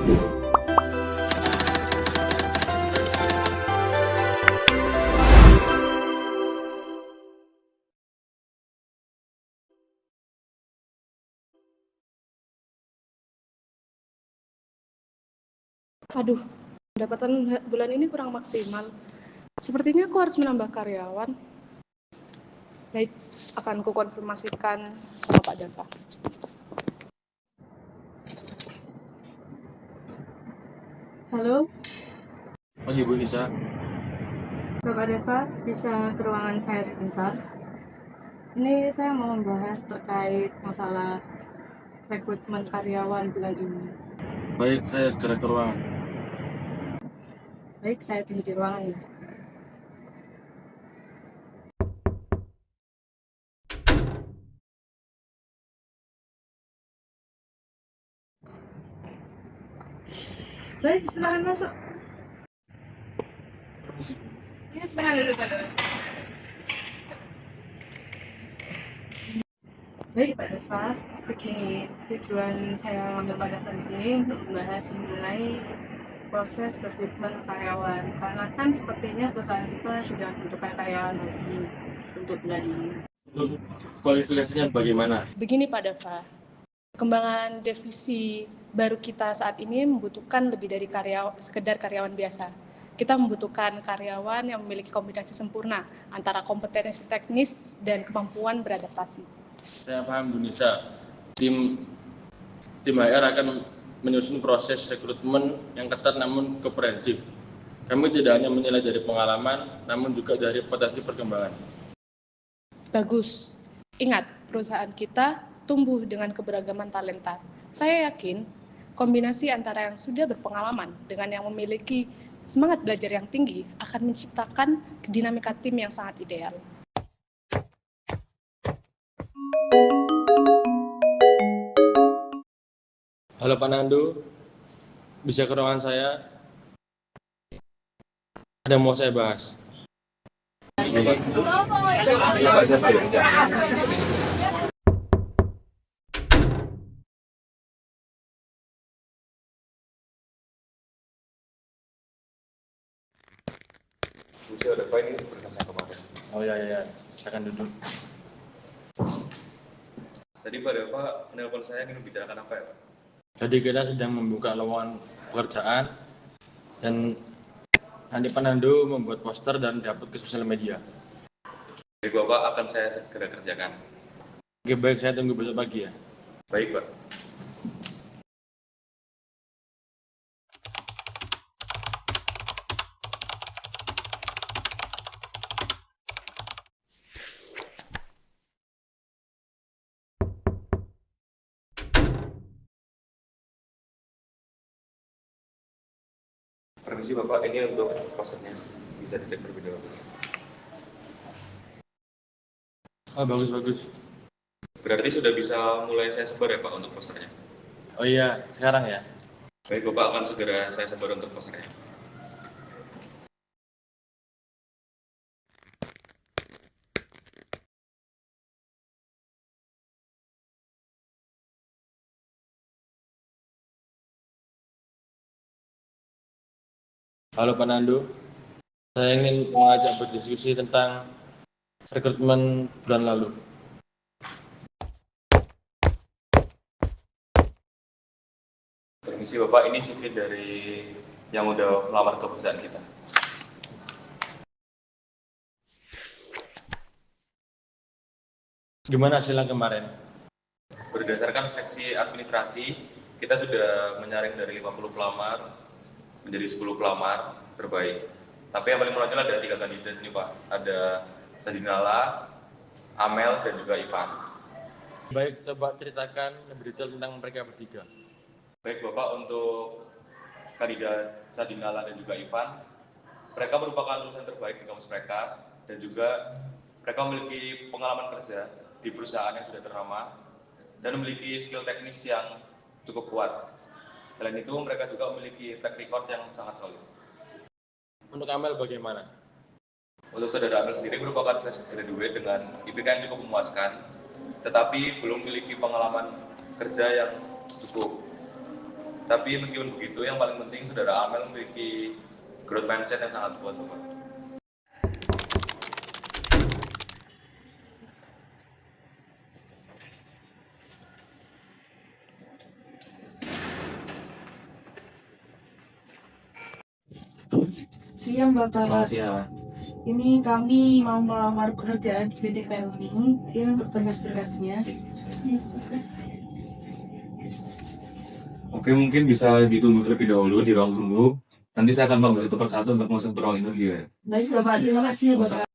Aduh, pendapatan bulan ini kurang maksimal. Sepertinya aku harus menambah karyawan. Baik, akan kukonfirmasikan sama Pak Dava. Halo, Pagi Bu Nisa. Bapak Dava, bisa ke ruangan saya sebentar? Ini saya mau membahas terkait masalah rekrutmen karyawan bulan ini. Baik, saya segera ke ruangan. Baik, saya tunggu di ruangan ya. Baik, silakan masuk. Ya, silakan duduk Pak Dava. Baik Pak Dava, begini tujuan saya mengambil Pak Dava di sini untuk membahas mengenai proses rekrutmen karyawan. Karena kan sepertinya perusahaan kita sudah membutuhkan karyawan lebih untuk bulan ini. Untuk kualifikasinya bagaimana? Begini Pak Dava, perkembangan divisi baru kita saat ini membutuhkan lebih dari sekedar karyawan biasa. Kita membutuhkan karyawan yang memiliki kombinasi sempurna antara kompetensi teknis dan kemampuan beradaptasi. Saya paham Bu Nisa. Tim HR akan menyusun proses rekrutmen yang ketat namun komprehensif. Kami tidak hanya menilai dari pengalaman, namun juga dari potensi perkembangan. Bagus. Ingat, perusahaan kita tumbuh dengan keberagaman talenta. Saya yakin kombinasi antara yang sudah berpengalaman dengan yang memiliki semangat belajar yang tinggi akan menciptakan dinamika tim yang sangat ideal. Halo Pak Nandu, bisa ke ruangan saya? Ada yang mau saya bahas. Bisa ada apa ini pertanyaan kemarin? Oh ya, silakan duduk. Tadi Pak Dava menelpon saya ingin membicarakan apa ya Pak? Jadi kita sedang membuka lowongan pekerjaan dan nanti Pak Nandu membuat poster dan diupload ke sosial media. Jadi Bapak akan saya segera kerjakan. Oke, baik, saya tunggu besok pagi ya. Baik Pak. Permisi Bapak, ini untuk posternya. Bisa dicek terlebih dahulu. Oh, bagus. Berarti sudah bisa mulai saya sebar ya Pak untuk posternya? Oh iya, sekarang ya. Baik Bapak, akan segera saya sebar untuk posternya. Halo Pak Nandu, saya ingin mengajak berdiskusi tentang rekrutmen bulan lalu. Permisi Bapak, ini CV dari yang udah melamar ke perusahaan kita. Gimana hasilnya kemarin? Berdasarkan seleksi administrasi, kita sudah menyaring dari 50 pelamar menjadi 10 pelamar terbaik. Tapi yang paling menonjol ada 3 kandidat ini Pak. Ada Sadinala, Amel, dan juga Ivan. Baik, coba ceritakan lebih detail tentang mereka bertiga. Baik Bapak, untuk kandidat Sadinala dan juga Ivan, mereka merupakan lulusan terbaik di kampus mereka, dan juga mereka memiliki pengalaman kerja di perusahaan yang sudah ternama dan memiliki skill teknis yang cukup kuat. Selain itu, mereka juga memiliki track record yang sangat solid. Untuk Amel bagaimana? Untuk saudara Amel sendiri merupakan fresh graduate dengan IPK yang cukup memuaskan, tetapi belum memiliki pengalaman kerja yang cukup. Tapi meskipun begitu, yang paling penting Saudara Amel memiliki growth mindset yang sangat kuat, Bapak. Siang Bapak. Selamat siang. Ini kami mau melamar pekerjaan di PT Pelni. Ini untuk tugas-tugasnya. Oke, mungkin bisa ditunggu terlebih dahulu di ruang tunggu. Nanti saya akan panggil satu persatu untuk masuk ke ruang interview ya. Baik Bapak, terima kasih ya Bapak.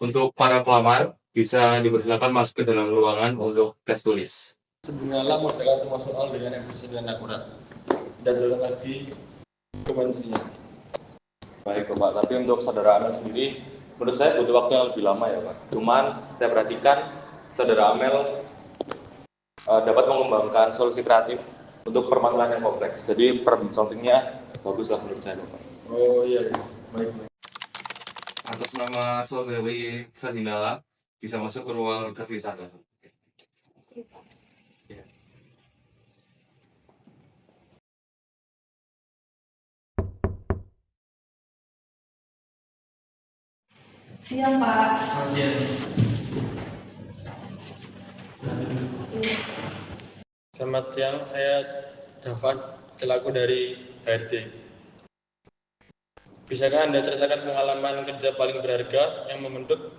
Untuk para pelamar, bisa dipersilakan masuk ke dalam ruangan untuk tes tulis. Sebelumnya modelan semua soal dengan yang bersih dan akurat. Dan terulang lagi ke menterinya. Baik Bapak, tapi untuk Saudara Amel sendiri, menurut saya butuh waktu yang lebih lama ya Pak. Cuman saya perhatikan Saudara Amel dapat mengembangkan solusi kreatif untuk permasalahan yang kompleks. Jadi problem solving-nya bagus lah menurut saya Bapak. Oh iya, baik. Atas nama saudari Sadinala, bisa masuk ke ruang interview 1. Siang Pak. Selamat siang, saya Dava selaku dari HRD. Bisakah Anda ceritakan pengalaman kerja paling berharga yang membentuk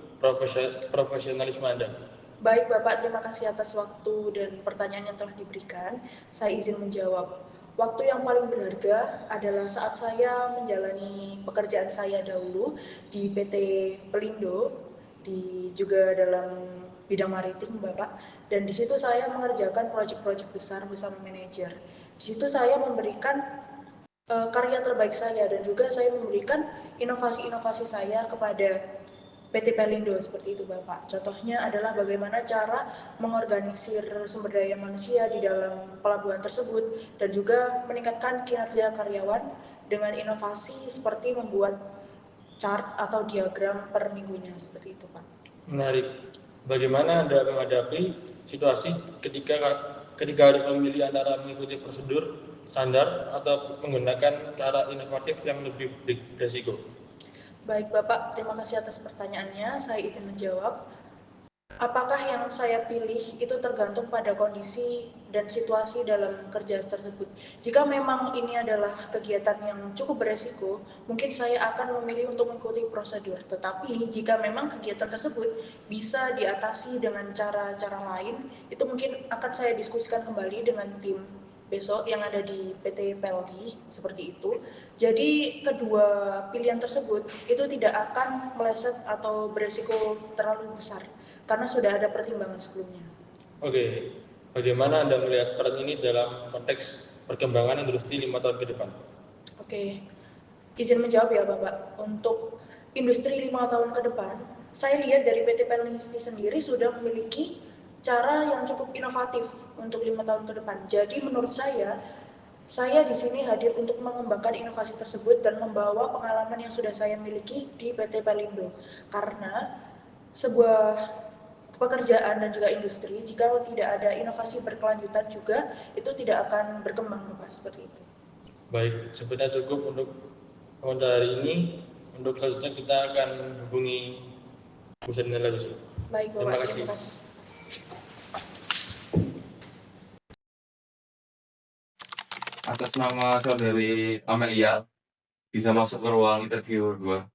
profesionalisme Anda? Baik Bapak, terima kasih atas waktu dan pertanyaan yang telah diberikan. Saya izin menjawab. Waktu yang paling berharga adalah saat saya menjalani pekerjaan saya dahulu di PT Pelindo, juga dalam bidang maritim Bapak. Dan di situ saya mengerjakan proyek-proyek besar bersama manajer. Di situ saya memberikan karya terbaik saya dan juga saya memberikan inovasi-inovasi saya kepada PT Pelindo seperti itu Bapak. Contohnya adalah bagaimana cara mengorganisir sumber daya manusia di dalam pelabuhan tersebut dan juga meningkatkan kinerja karyawan dengan inovasi seperti membuat chart atau diagram per minggunya seperti itu Pak. Menarik. Bagaimana Anda menghadapi situasi ketika harus memilih antara mengikuti prosedur standar atau menggunakan cara inovatif yang lebih berisiko? Baik Bapak, terima kasih atas pertanyaannya. Saya izin menjawab. Apakah yang saya pilih itu tergantung pada kondisi dan situasi dalam kerja tersebut. Jika memang ini adalah kegiatan yang cukup beresiko, mungkin saya akan memilih untuk mengikuti prosedur. Tetapi jika memang kegiatan tersebut bisa diatasi dengan cara-cara lain, itu mungkin akan saya diskusikan kembali dengan tim besok yang ada di PT Pelni seperti itu. Jadi kedua pilihan tersebut itu tidak akan meleset atau beresiko terlalu besar karena sudah ada pertimbangan sebelumnya. Oke, bagaimana Anda melihat peran ini dalam konteks perkembangan industri 5 tahun ke depan? Oke, izin menjawab ya Bapak. Untuk industri 5 tahun ke depan, saya lihat dari PT Pelni sendiri sudah memiliki cara yang cukup inovatif untuk 5 tahun ke depan. Jadi menurut saya di sini hadir untuk mengembangkan inovasi tersebut dan membawa pengalaman yang sudah saya miliki di PT Pelindo. Karena sebuah pekerjaan dan juga industri, jika tidak ada inovasi berkelanjutan juga, itu tidak akan berkembang Bapak, seperti itu. Baik, sebenarnya cukup untuk wawancara hari ini. Untuk selanjutnya kita akan hubungi Bu Sadinala besok. Baik Bapak, terima kasih. Atas nama saudari Amelia, bisa masuk ke ruang interview 2.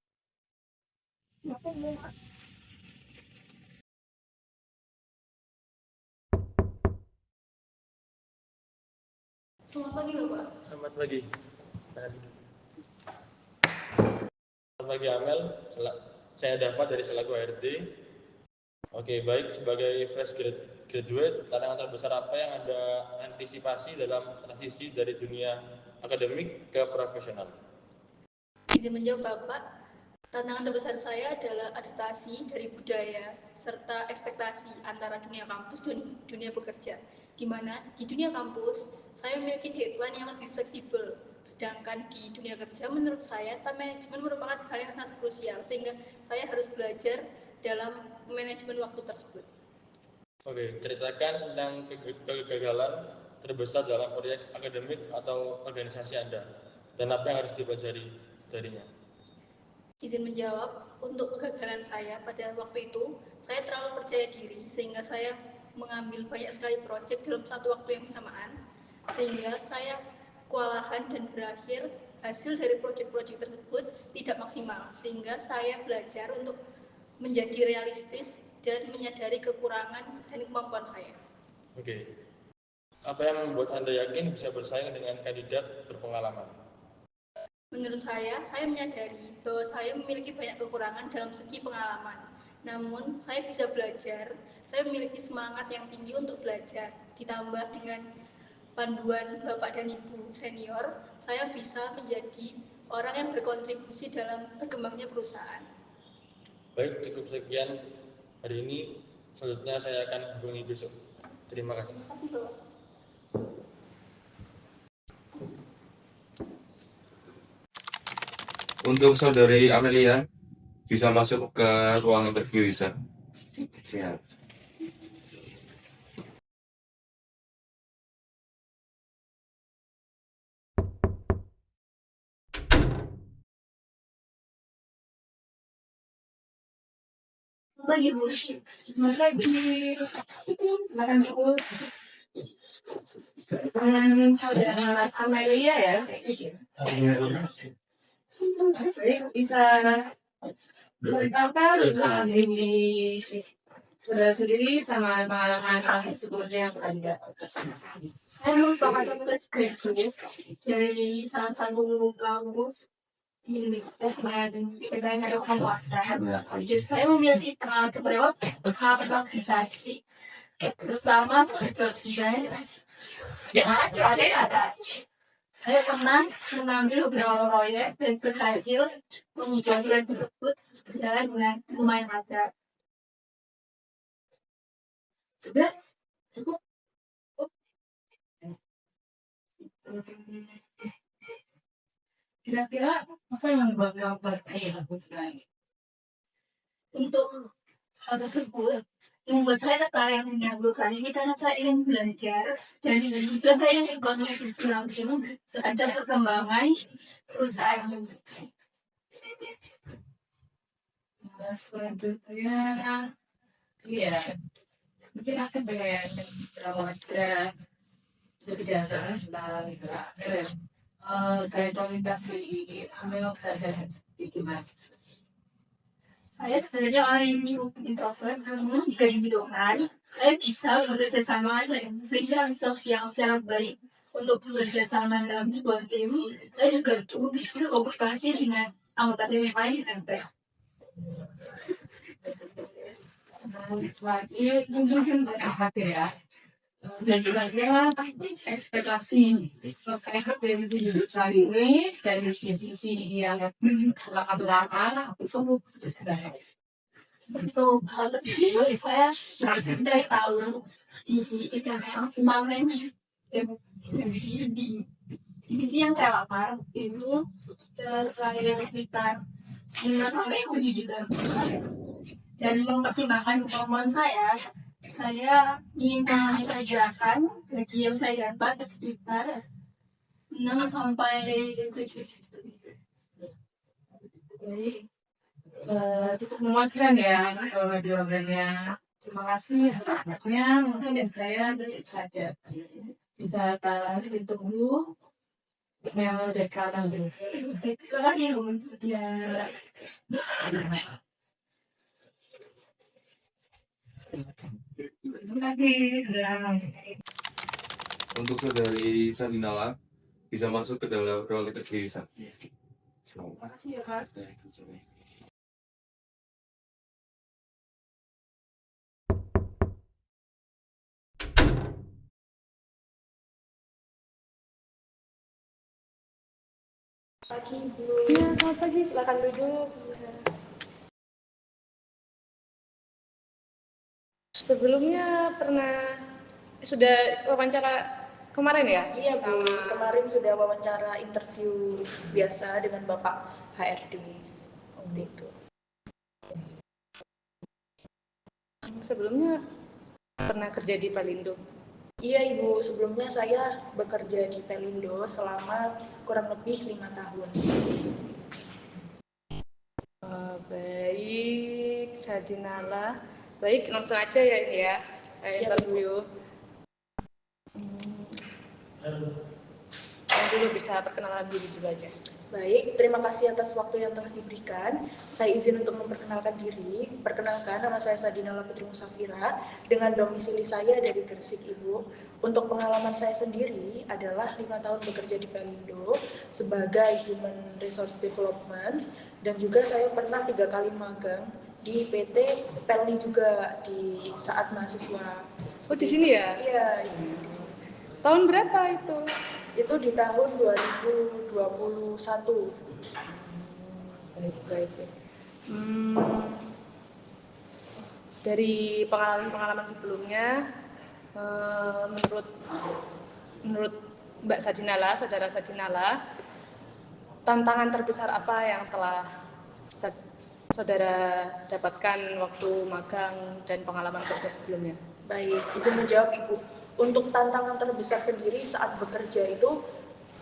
Selamat pagi Bapak. Selamat pagi. Selamat pagi Amel, saya Dava dari selaku HRD. Oke, baik, sebagai fresh graduate, tantangan terbesar apa yang Anda antisipasi dalam transisi dari dunia akademik ke profesional? Izin menjawab Bapak, tantangan terbesar saya adalah adaptasi dari budaya serta ekspektasi antara dunia kampus dan dunia bekerja. Di mana di dunia kampus saya memiliki deadline yang lebih fleksibel, sedangkan di dunia kerja menurut saya time management merupakan hal yang sangat krusial sehingga saya harus belajar dalam manajemen waktu tersebut. Oke, ceritakan tentang kegagalan terbesar dalam proyek akademik atau organisasi Anda dan apa yang harus dipelajari darinya. Izin menjawab, untuk kegagalan saya pada waktu itu, saya terlalu percaya diri sehingga saya mengambil banyak sekali proyek dalam satu waktu yang bersamaan, sehingga saya kewalahan dan berakhir hasil dari proyek-proyek tersebut tidak maksimal, sehingga saya belajar untuk menjadi realistis dan menyadari kekurangan dan kemampuan saya. Oke, apa yang membuat Anda yakin bisa bersaing dengan kandidat berpengalaman? Menurut saya menyadari bahwa saya memiliki banyak kekurangan dalam segi pengalaman. Namun, saya bisa belajar, saya memiliki semangat yang tinggi untuk belajar. Ditambah dengan panduan Bapak dan Ibu senior, saya bisa menjadi orang yang berkontribusi dalam berkembangnya perusahaan. Baik, cukup sekian hari ini. Selanjutnya saya akan hubungi besok. Terima kasih. Terima kasih, Bapak. Untuk saudari Amelia, bisa masuk ke ruang interview, bisa. Siap. Lagi Bu, lagi makan dulu dengan saudara Amelia ya. Jadi bisa beritahukan tentang ini saudara sendiri sama pengalaman sebelumnya yang ada. Saya merupakan penulis skripsi dari salah satu kampus ini dan ada swasta. Saya memiliki karakterisasi terutama desain yang ada. Saya pernah mengambil beberapa proyek dan berhasil menguji proyek tersebut berjalan dengan lumayan lancar. Sudah cukup. Kira-kira apa yang bakal saya lakukan untuk hal tersebut? Yang membuat saya tertarik menyambutkan ini karena saya ingin belajar dan juga saya ingin kontribusi langsung terhadap perkembangan perusahaan. Selanjutnya, ya, mungkin akan dengan beberapa kebiasaan tentang komunikasi ambil saja gimana? Saya sebenarnya orang yang introvert, namun jika dibutuhkan, saya bisa bekerja sama dengan bidang sosial secara baik untuk bekerja sama dalam sebuah tim. Saya juga cukup bisa komunikasi dengan anggota tim yang lain dan baik. Lagi mungkin berapa ya? Dan juga ekspektasi terkait dari sini dari sisi yang belakang itu hal tersebut saya dari tahu di internet kemarin di yang terlapar itu terakhir sekitar 5-7 juta dan mempertimbangkan kemampuan saya ingin mengerjakan gaji yang saya dapat sekitar 6-7 juta. Jadi cukup memuaskan ya kalau jawabannya. Terima kasih atasnya. Mungkin dan saya saja bisa ditunggu yang dekat dulu. Terima kasih Bu. Ya. Untuk saudari Sandinala, bisa masuk ke dalam ruang interview, bisa. Terima kasih ya Kak. Pagi Bu. Ya, selamat pagi. Silakan duduk. Sebelumnya sudah wawancara kemarin ya? Iya Bu, kemarin sudah wawancara interview biasa dengan Bapak HRD waktu itu. Sebelumnya pernah kerja di Pelindo? Iya Ibu, sebelumnya saya bekerja di Pelindo selama kurang lebih 5 tahun. Baik, Sadinala. Baik, langsung aja ya ini ya. Saya Siap, interview. Yang dulu bisa perkenalan diri dulu aja. Baik, terima kasih atas waktu yang telah diberikan. Saya izin untuk memperkenalkan diri. Perkenalkan, nama saya Sadinala Putri Musafira, dengan domisili saya dari Gresik, Ibu. Untuk pengalaman saya sendiri adalah 5 tahun bekerja di Pelindo sebagai Human Resource Development, dan juga saya pernah 3 kali magang di PT Pelni juga di saat mahasiswa. Oh, di sini ya? Iya, di sini. Tahun berapa itu? Itu di tahun 2021. Baik. Dari pengalaman sebelumnya, menurut Mbak Sadinala, saudara Sadinala, tantangan terbesar apa yang telah saudara dapatkan waktu magang dan pengalaman kerja sebelumnya? Baik, izin menjawab Ibu. Untuk tantangan terbesar sendiri saat bekerja itu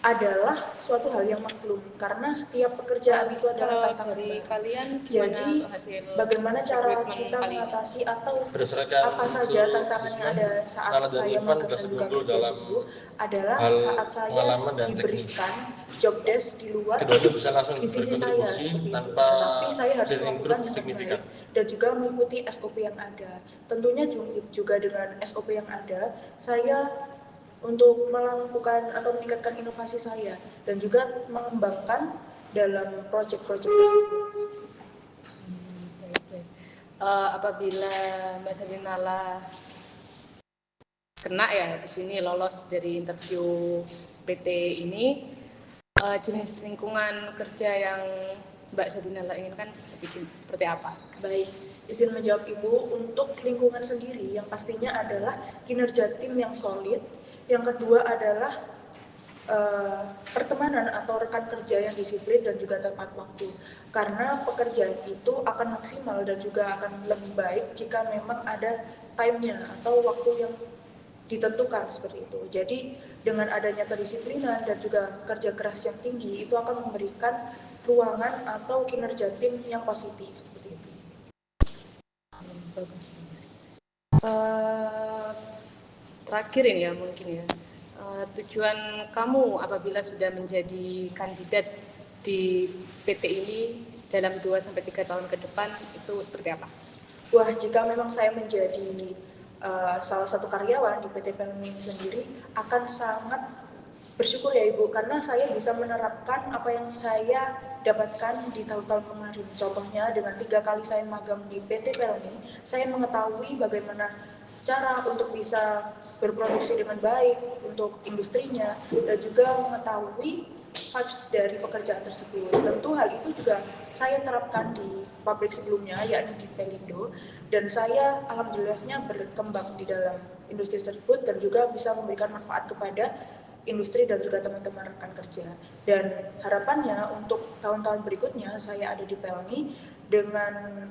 adalah suatu hal yang maklum, karena setiap pekerjaan itu adalah tantangan dari baru. kalian gimana Jadi, untuk hasil bagaimana cara recruitment kita kali ini? mengatasi atau Berdasarkan apa saja tantangan yang ada saat Nala dan saya Ivan magang dan berhasil juga unggul kerja dalam dulu adalah hal saat saya pengalaman dan diberikan job desk di luar Keduanya bisa langsung divisi saya berkontribusi seperti itu. tanpa Tetapi saya harus dan melakukan improve dengan signifikan. baik dan juga mengikuti SOP yang ada. Tentunya juga dengan SOP yang ada, saya untuk melakukan atau meningkatkan inovasi saya dan juga mengembangkan dalam proyek-proyek tersebut. Apabila Mbak Sadinala kena ya di sini lolos dari interview PT ini, jenis lingkungan kerja yang Mbak Sadinala inginkan seperti apa? Baik, izin menjawab Ibu. Untuk lingkungan sendiri yang pastinya adalah kinerja tim yang solid. Yang kedua adalah pertemanan atau rekan kerja yang disiplin dan juga tepat waktu. Karena pekerjaan itu akan maksimal dan juga akan lebih baik jika memang ada time-nya atau waktu yang ditentukan seperti itu. Jadi dengan adanya kedisiplinan dan juga kerja keras yang tinggi itu akan memberikan ruangan atau kinerja tim yang positif seperti itu. Terakhir ini ya mungkin ya, tujuan kamu apabila sudah menjadi kandidat di PT ini dalam 2-3 tahun ke depan itu seperti apa? Wah, jika memang saya menjadi salah satu karyawan di PT Pelni ini sendiri, akan sangat bersyukur ya Ibu, karena saya bisa menerapkan apa yang saya dapatkan di tahun-tahun kemarin. Contohnya dengan 3 kali saya magang di PT Pelni, saya mengetahui bagaimana cara untuk bisa berproduksi dengan baik untuk industrinya dan juga mengetahui vibes dari pekerjaan tersebut. Tentu hal itu juga saya terapkan di pabrik sebelumnya, yakni di Pelindo, dan saya alhamdulillahnya berkembang di dalam industri tersebut dan juga bisa memberikan manfaat kepada industri dan juga teman-teman rekan kerja. Dan harapannya untuk tahun-tahun berikutnya saya ada di Pelni dengan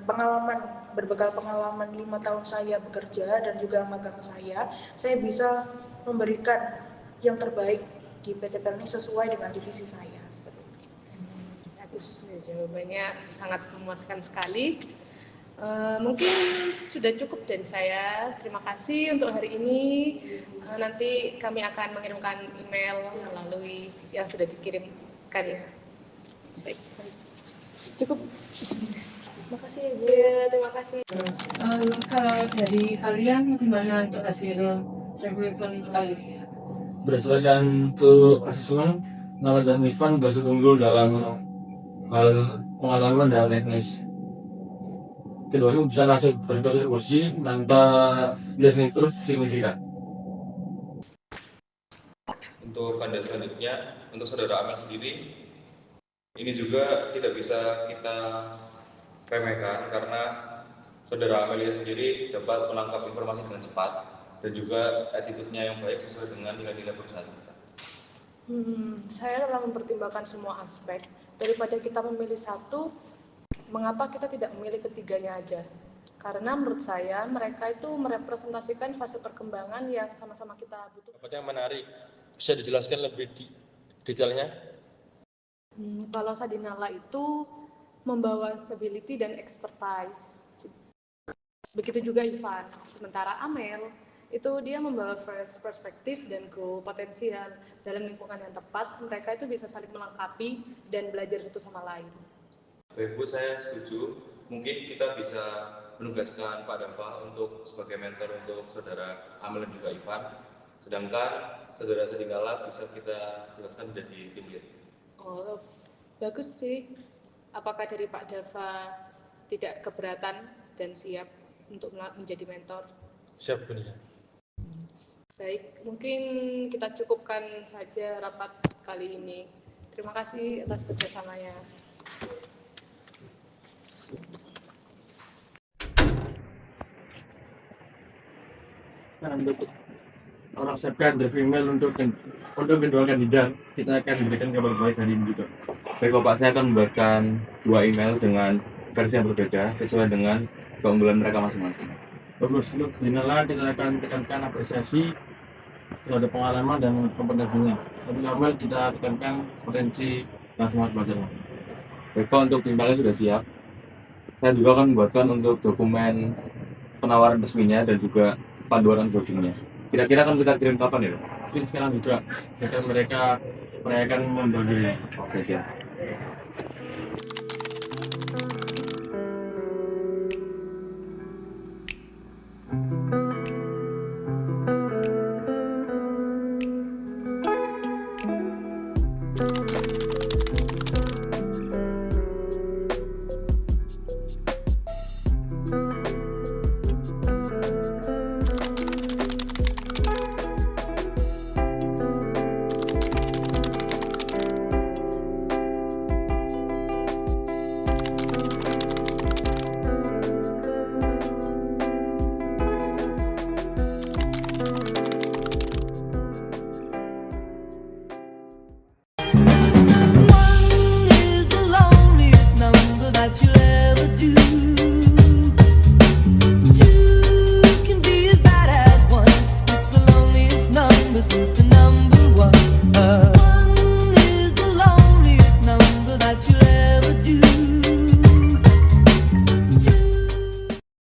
berbekal pengalaman 5 tahun saya bekerja dan juga magang saya bisa memberikan yang terbaik di PT Pelni sesuai dengan divisi saya. Seperti itu. Bagus, jawabannya sangat memuaskan sekali. Mungkin sudah cukup dari saya. Terima kasih untuk hari ini. Nanti kami akan mengirimkan email melalui yang sudah dikirimkan ya. Baik. Cukup. Terima kasih Ibu. Ya, terima kasih. Kalau dari kalian gimana untuk hasil rekrutmen kali ini? Berdasarkan untuk asesmen, Nala dan Ivan berhasil unggul dalam hal pengalaman dan teknis. Keduanya bisa langsung berkontribusi tanpa dan terus signifikan. Untuk kandidat selanjutnya, untuk saudara Amel sendiri, ini juga tidak bisa kita remehkan karena saudara Amelia sendiri dapat menangkap informasi dengan cepat dan juga attitude-nya yang baik sesuai dengan nilai-nilai perusahaan kita. Saya telah mempertimbangkan semua aspek. Daripada kita memilih satu, mengapa kita tidak memilih ketiganya aja? Karena menurut saya mereka itu merepresentasikan fase perkembangan yang sama-sama kita butuhkan. Apa yang menarik? Bisa dijelaskan lebih detailnya? Kalau Sadinala itu membawa stability dan expertise. Begitu juga Ivan. Sementara Amel itu dia membawa fresh perspektif dan growth potensial. Dalam lingkungan yang tepat, mereka itu bisa saling melengkapi dan belajar satu sama lain. Baik Bu, saya setuju. Mungkin kita bisa menugaskan Pak Dava untuk sebagai mentor untuk saudara Amel dan juga Ivan. Sedangkan saudara Sadinala bisa kita jelaskan menjadi tim lead. Oh, bagus sih. Apakah dari Pak Dava tidak keberatan dan siap untuk menjadi mentor? Siap, Bu Nisa. Baik, mungkin kita cukupkan saja rapat kali ini. Terima kasih atas kerjasamanya. Sekarang untuk orang siapkan draft email untuk kedua kandidat, kita akan memberikan kabar baik hari ini juga. Baik Bapak, saya akan membuatkan 2 email dengan versi yang berbeda sesuai dengan keunggulan mereka masing-masing. Bagus, untuk Sadinala kita akan tekankan apresiasi terhadap pengalaman dan kompetensinya. Untuk Amel kita tekankan potensi dan semangat belajarnya. Baik Pak, untuk tim kalian sudah siap. Saya juga akan membuatkan untuk dokumen penawaran resminya dan juga panduan onboardingnya. Kira-kira akan kita kirim kapan ya Pak? Mungkin sekarang juga, agar mereka merayakan membagi. Oke, siap.